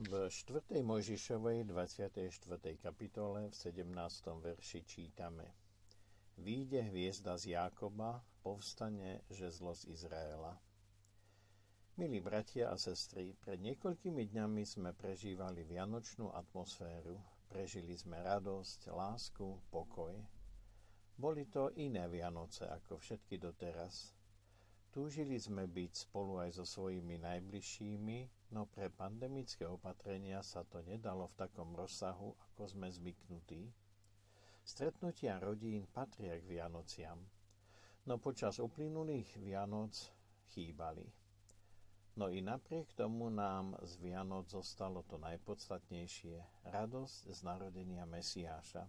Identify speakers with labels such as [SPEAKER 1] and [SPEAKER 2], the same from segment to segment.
[SPEAKER 1] V 4. Mojžišovej 24. kapitole v 17. verši čítame: Výjde hviezda z Jákoba, povstane žezlo z Izraela. Milí bratia a sestry, pred niekoľkými dňami sme prežívali vianočnú atmosféru. Prežili sme radosť, lásku, pokoj. Boli to iné Vianoce ako všetky doteraz. Túžili sme byť spolu aj so svojimi najbližšími, no pre pandemické opatrenia sa to nedalo v takom rozsahu, ako sme zvyknutí. Stretnutia rodín patria k Vianociam, no počas uplynulých Vianoc chýbali. No i napriek tomu nám z Vianoc zostalo to najpodstatnejšie, radosť z narodenia Mesiáša.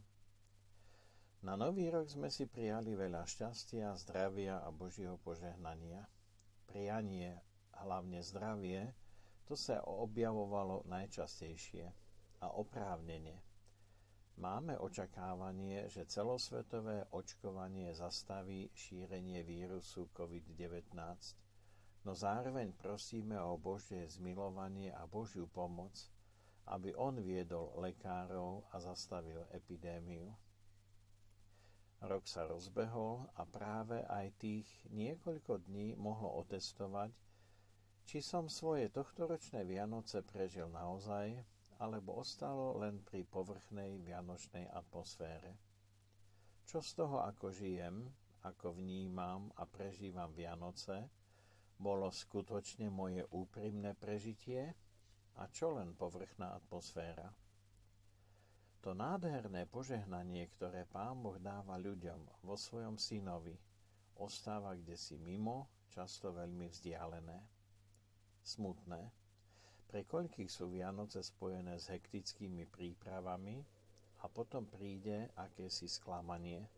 [SPEAKER 1] Na Nový rok sme si prijali veľa šťastia, zdravia a Božieho požehnania. Prianie, hlavne zdravie, to sa objavovalo najčastejšie a oprávnene. Máme očakávanie, že celosvetové očkovanie zastaví šírenie vírusu COVID-19, no zároveň prosíme o Božie zmilovanie a Božiu pomoc, aby On viedol lekárov a zastavil epidémiu. Rok sa rozbehol a práve aj tých niekoľko dní mohlo otestovať, či som svoje tohtoročné Vianoce prežil naozaj, alebo ostalo len pri povrchnej vianočnej atmosfére. Čo z toho, ako žijem, ako vnímam a prežívam Vianoce, bolo skutočne moje úprimné prežitie a čo len povrchná atmosféra? To nádherné požehnanie, ktoré Pán Boh dáva ľuďom vo svojom synovi, ostáva kdesi mimo, často veľmi vzdialené. Smutné. Pre koľkých sú Vianoce spojené s hektickými prípravami a potom príde akési sklamanie,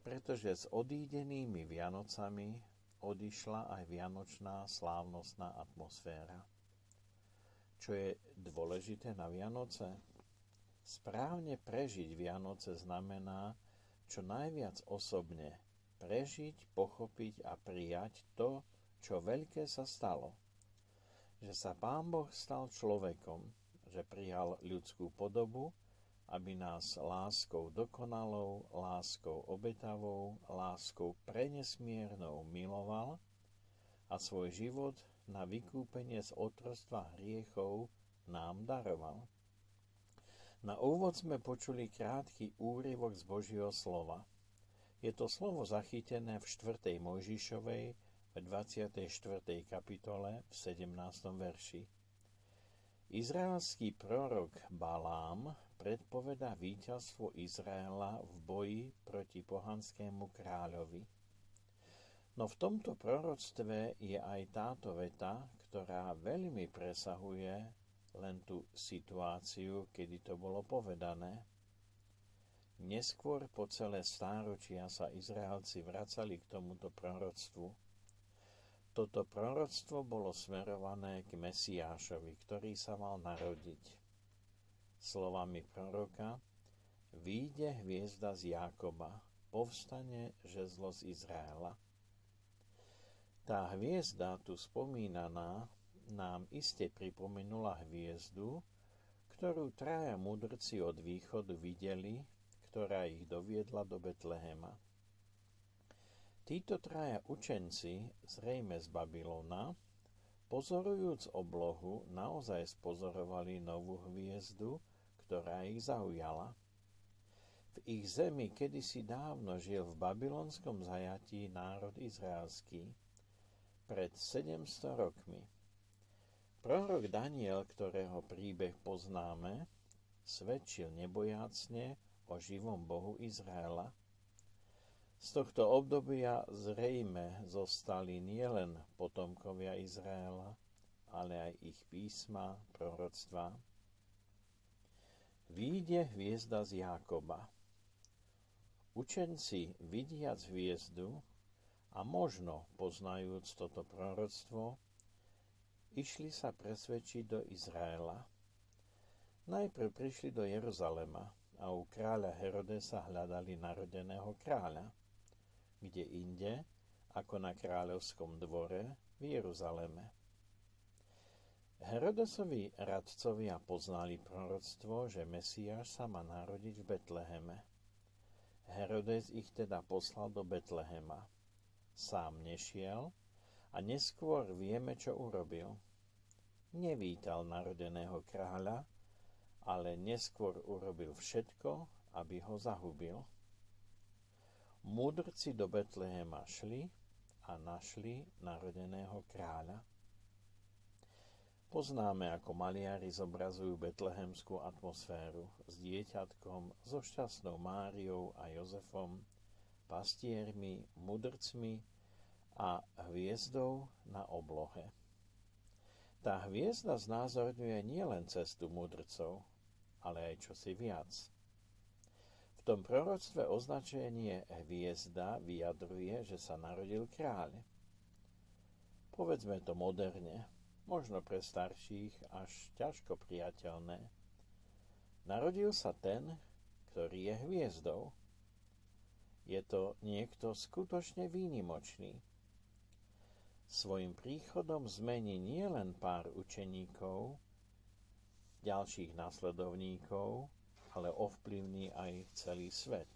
[SPEAKER 1] pretože s odídenými Vianocami odišla aj vianočná slávnostná atmosféra. Čo je dôležité na Vianoce? Správne prežiť Vianoce znamená čo najviac osobne prežiť, pochopiť a prijať to, čo veľké sa stalo. Že sa Pán Boh stal človekom, že prijal ľudskú podobu, aby nás láskou dokonalou, láskou obetavou, láskou prenesmiernou miloval a svoj život na vykúpenie z otroctva hriechov nám daroval. Na úvod sme počuli krátky úryvok z Božieho slova. Je to slovo zachytené v 4. Mojžišovej v 24. kapitole v 17. verši. Izraelský prorok Balám predpovedá víťazstvo Izraela v boji proti pohanskému kráľovi. No v tomto proroctve je aj táto veta, ktorá veľmi presahuje len tú situáciu, kedy to bolo povedané. Neskôr po celé stáročia sa Izraelci vracali k tomuto proroctvu. Toto proroctvo bolo smerované k Mesiášovi, ktorý sa mal narodiť. Slovami proroka: Výjde hviezda z Jákoba, povstane žezlo z Izraela. Tá hviezda tu spomínaná nám iste pripomenula hviezdu, ktorú traja mudrci od východu videli, ktorá ich doviedla do Betlehema. Títo traja učenci, zrejme z Babylona, pozorujúc oblohu, naozaj spozorovali novú hviezdu, ktorá ich zaujala. V ich zemi kedysi dávno žil v babylonskom zajatí národ izraelský, pred 700 rokmi. Prorok Daniel, ktorého príbeh poznáme, svedčil nebojácne o živom Bohu Izraela. Z tohto obdobia zrejme zostali nielen potomkovia Izraela, ale aj ich písma, proroctvá. Výjde hviezda z Jákoba. Učenci, vidiac hviezdu a možno poznajúc toto proroctvo, išli sa presvedčiť do Izraela. Najprv prišli do Jeruzalema a u kráľa Herodesa hľadali narodeného kráľa, kde inde ako na kráľovskom dvore v Jeruzaleme. Herodesovi radcovia poznali proroctvo, že Mesiáš sa má narodiť v Betleheme. Herodes ich teda poslal do Betlehema. Sám nešiel a neskôr vieme, čo urobil. Nevítal narodeného kráľa, ale neskôr urobil všetko, aby ho zahubil. Múdrci do Betlehema šli a našli narodeného kráľa. Poznáme, ako maliari zobrazujú betlehemskú atmosféru s dieťatkom, so šťastnou Máriou a Jozefom, pastiermi, mudrcmi a hviezdou na oblohe. Tá hviezda znázorňuje nielen cestu mudrcov, ale aj čosi viac. V tom proroctve označenie hviezda vyjadruje, že sa narodil kráľ. Povedzme to moderne, možno pre starších až ťažko priateľné. Narodil sa ten, ktorý je hviezdou. Je to niekto skutočne výnimočný. Svojim príchodom zmení nielen pár učeníkov, ďalších nasledovníkov, ale ovplyvní aj celý svet.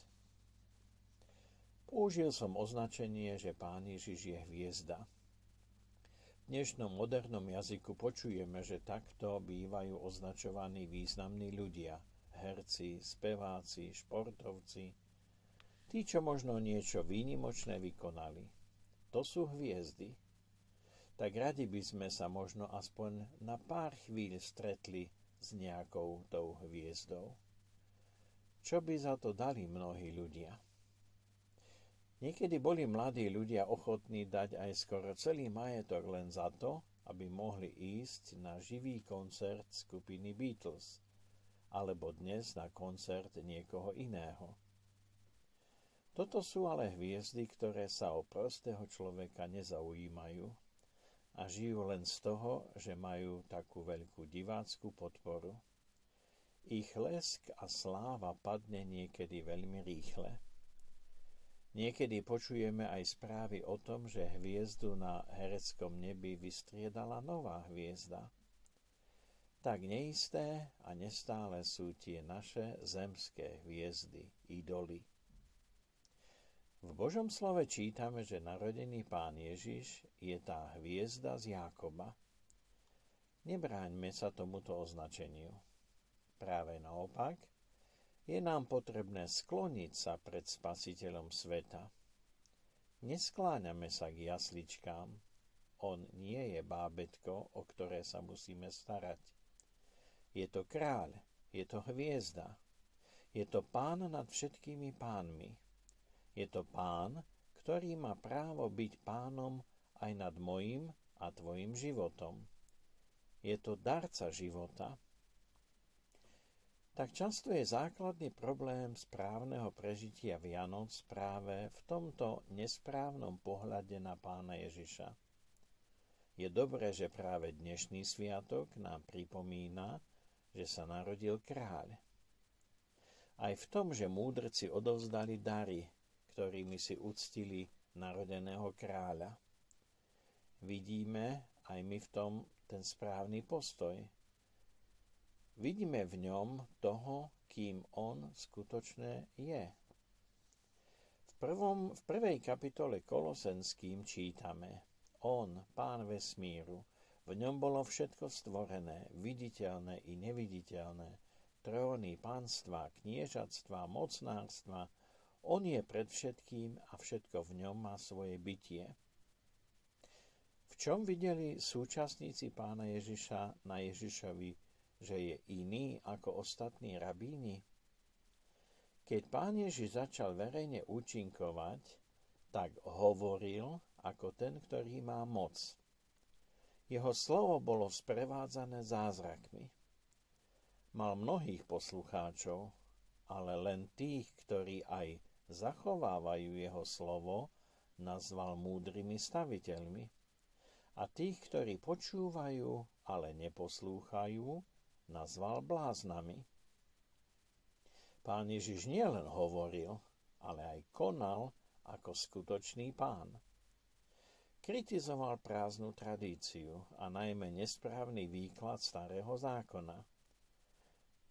[SPEAKER 1] Použil som označenie, že Pán Ježiš je hviezda. V dnešnom modernom jazyku počujeme, že takto bývajú označovaní významní ľudia, herci, speváci, športovci, tí, čo možno niečo výnimočné vykonali. To sú hviezdy. Tak radi by sme sa možno aspoň na pár chvíľ stretli s nejakou tou hviezdou. Čo by za to dali mnohí ľudia? Niekedy boli mladí ľudia ochotní dať aj skoro celý majetok len za to, aby mohli ísť na živý koncert skupiny Beatles, alebo dnes na koncert niekoho iného. Toto sú ale hviezdy, ktoré sa o prostého človeka nezaujímajú a žijú len z toho, že majú takú veľkú divácku podporu. Ich lesk a sláva padne niekedy veľmi rýchle. Niekedy počujeme aj správy o tom, že hviezdu na hereckom nebi vystriedala nová hviezda. Tak neisté a nestále sú tie naše zemské hviezdy, idoly. V Božom slove čítame, že narodený Pán Ježiš je tá hviezda z Jákoba. Nebráňme sa tomuto označeniu. Práve naopak, je nám potrebné skloniť sa pred Spasiteľom sveta. Neskláňame sa k jasličkám. On nie je bábätko, o ktoré sa musíme starať. Je to kráľ, je to hviezda. Je to Pán nad všetkými pánmi. Je to Pán, ktorý má právo byť pánom aj nad mojím a tvojim životom. Je to darca života. Tak často je základný problém správneho prežitia Vianoc práve v tomto nesprávnom pohľade na Pána Ježiša. Je dobré, že práve dnešný sviatok nám pripomína, že sa narodil kráľ. Aj v tom, že múdrci odovzdali dary, ktorými si uctili narodeného kráľa. Vidíme aj my v tom ten správny postoj. Vidíme v ňom toho, kým on skutočne je. V prvej kapitole Kolosenským čítame: On, Pán vesmíru, v ňom bolo všetko stvorené, viditeľné i neviditeľné, tróny, pánstva, kniežatstva, mocnárstva. On je pred všetkým a všetko v ňom má svoje bytie. V čom videli súčasníci Pána Ježiša na Ježišovi, že je iný ako ostatní rabíni? Keď Pán Ježiš začal verejne účinkovať, tak hovoril ako ten, ktorý má moc. Jeho slovo bolo sprevádzané zázrakmi. Mal mnohých poslucháčov, ale len tých, ktorí aj zachovávajú jeho slovo, nazval múdrymi staviteľmi. A tých, ktorí počúvajú, ale neposlúchajú, nazval bláznami. Pán Ježiš nielen hovoril, ale aj konal ako skutočný Pán. Kritizoval prázdnu tradíciu a najmä nesprávny výklad starého zákona.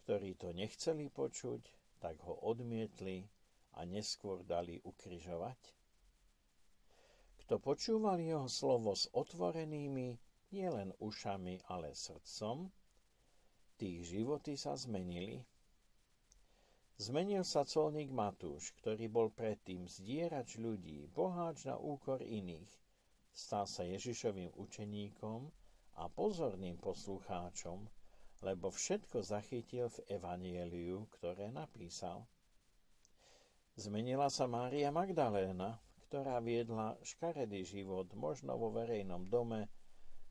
[SPEAKER 1] Ktorí to nechceli počuť, tak ho odmietli a neskôr dali ukrižovať. Kto počúval jeho slovo s otvorenými nielen ušami, ale srdcom, tých životy sa zmenili. Zmenil sa colník Matúš, ktorý bol predtým zdierač ľudí, boháč na úkor iných. Stal sa Ježišovým učeníkom a pozorným poslucháčom, lebo všetko zachytil v evanjeliu, ktoré napísal. Zmenila sa Mária Magdaléna, ktorá viedla škaredý život možno vo verejnom dome,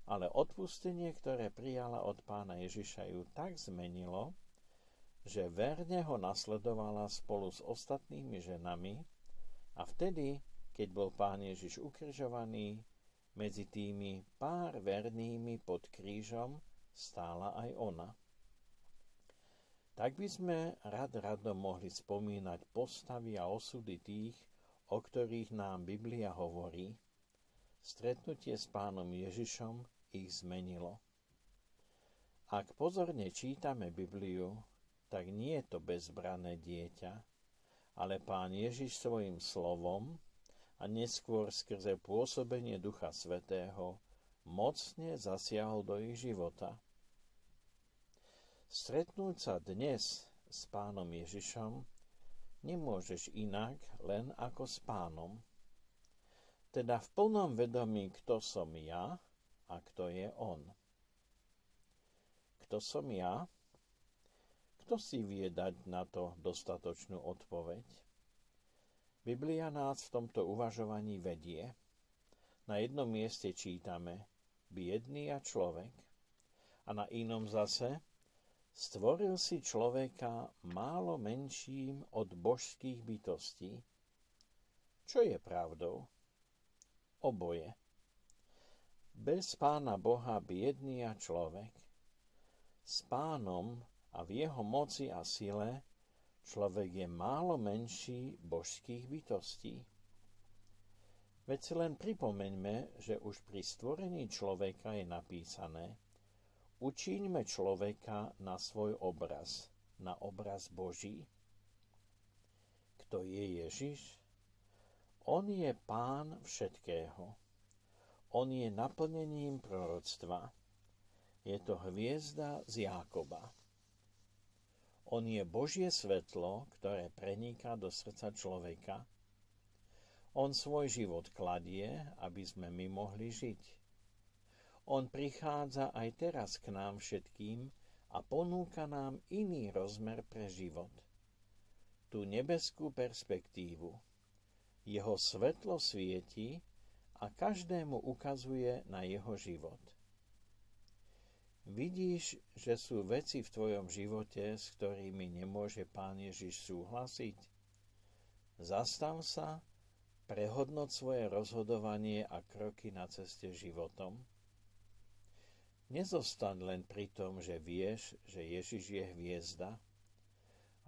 [SPEAKER 1] ale odpustenie, ktoré prijala od Pána Ježiša, ju tak zmenilo, že verne ho nasledovala spolu s ostatnými ženami a vtedy, keď bol Pán Ježiš ukrižovaný, medzi tými pár vernými pod krížom stála aj ona. Tak by sme rado mohli spomínať postavy a osudy tých, o ktorých nám Biblia hovorí. Stretnutie s Pánom Ježišom ich zmenilo. Ak pozorne čítame Bibliu, tak nie je to bezbranné dieťa, ale Pán Ježiš svojim slovom a neskôr skrze pôsobenie Ducha Svätého mocne zasiahol do ich života. Stretnúť sa dnes s Pánom Ježišom nemôžeš inak len ako s Pánom. Teda v plnom vedomí, kto som ja a kto je on. Kto som ja? Kto si vie dať na to dostatočnú odpoveď? Biblia nás v tomto uvažovaní vedie. Na jednom mieste čítame biedný a človek a na inom zase stvoril si človeka málo menším od božských bytostí. Čo je pravdou? Oboje. Bez Pána Boha biedný a človek. S Pánom a v jeho moci a sile človek je málo menší božských bytostí. Veď si len pripomeňme, že už pri stvorení človeka je napísané: učiňme človeka na svoj obraz, na obraz Boží. Kto je Ježiš? On je Pán všetkého. On je naplnením proroctva. Je to hviezda z Jákoba. On je Božie svetlo, ktoré preniká do srdca človeka. On svoj život kladie, aby sme my mohli žiť. On prichádza aj teraz k nám všetkým a ponúka nám iný rozmer pre život. Tú nebeskú perspektívu. Jeho svetlo svieti a každému ukazuje na jeho život. Vidíš, že sú veci v tvojom živote, s ktorými nemôže Pán Ježiš súhlasiť? Zastav sa, prehodnoť svoje rozhodovanie a kroky na ceste životom. Nezostaň len pri tom, že vieš, že Ježiš je hviezda,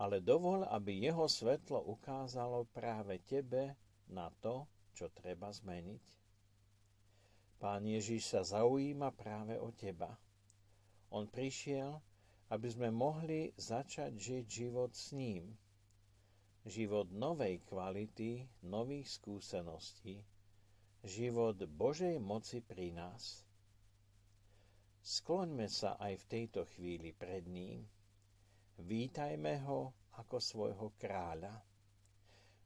[SPEAKER 1] ale dovol, aby jeho svetlo ukázalo práve tebe na to, čo treba zmeniť. Pán Ježiš sa zaujíma práve o teba. On prišiel, aby sme mohli začať žiť život s ním. Život novej kvality, nových skúseností. Život Božej moci pri nás. Skloňme sa aj v tejto chvíli pred ním. Vítajme ho ako svojho kráľa.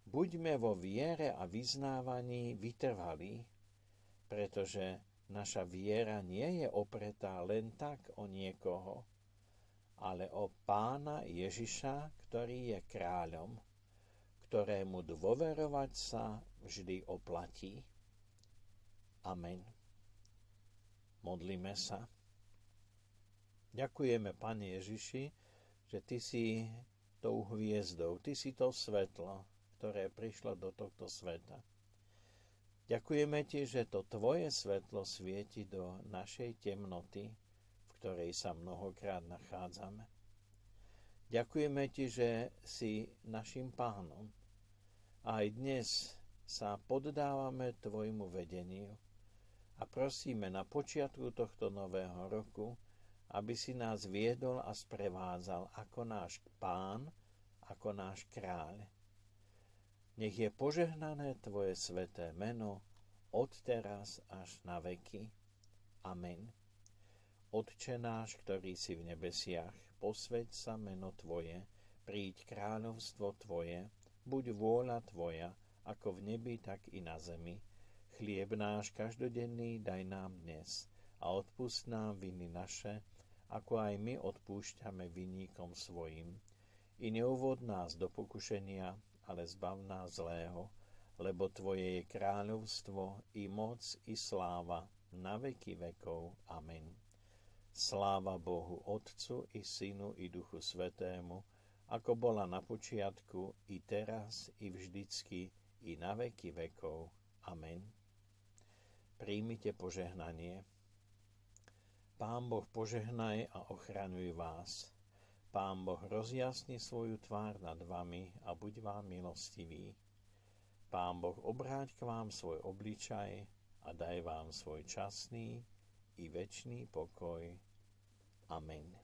[SPEAKER 1] Buďme vo viere a vyznávaní vytrvalí, pretože naša viera nie je opretá len tak o niekoho, ale o Pána Ježiša, ktorý je kráľom, ktorému dôverovať sa vždy oplatí. Amen. Modlíme sa. Ďakujeme, Pane Ježiši, že Ty si tou hviezdou, Ty si to svetlo, ktoré prišlo do tohto sveta. Ďakujeme Ti, že to Tvoje svetlo svieti do našej temnoty, v ktorej sa mnohokrát nachádzame. Ďakujeme Ti, že si našim Pánom. A aj dnes sa poddávame Tvojmu vedeniu. a prosíme na počiatku tohto nového roku, aby si nás viedol a sprevádzal ako náš Pán, ako náš Kráľ. Nech je požehnané Tvoje sväté meno od teraz až na veky. Amen. Otče náš, ktorý si v nebesiach, posväť sa meno Tvoje, príď kráľovstvo Tvoje, buď vôľa Tvoja, ako v nebi, tak i na zemi. Chlieb náš každodenný daj nám dnes a odpusť nám viny naše, ako aj my odpúšťame vinníkom svojim. I neuvod nás do pokušenia, ale zbav nás zlého, lebo Tvoje je kráľovstvo, i moc, i sláva, na veky vekov. Amen. Sláva Bohu Otcu, i Synu, i Duchu Svätému, ako bola na počiatku, i teraz, i vždycky, i na veky vekov. Amen. Príjmite požehnanie. Pán Boh požehnaj a ochraňuj vás. Pán Boh rozjasni svoju tvár nad vami a buď vám milostivý. Pán Boh obráť k vám svoj obličaj a daj vám svoj časný i večný pokoj. Amen.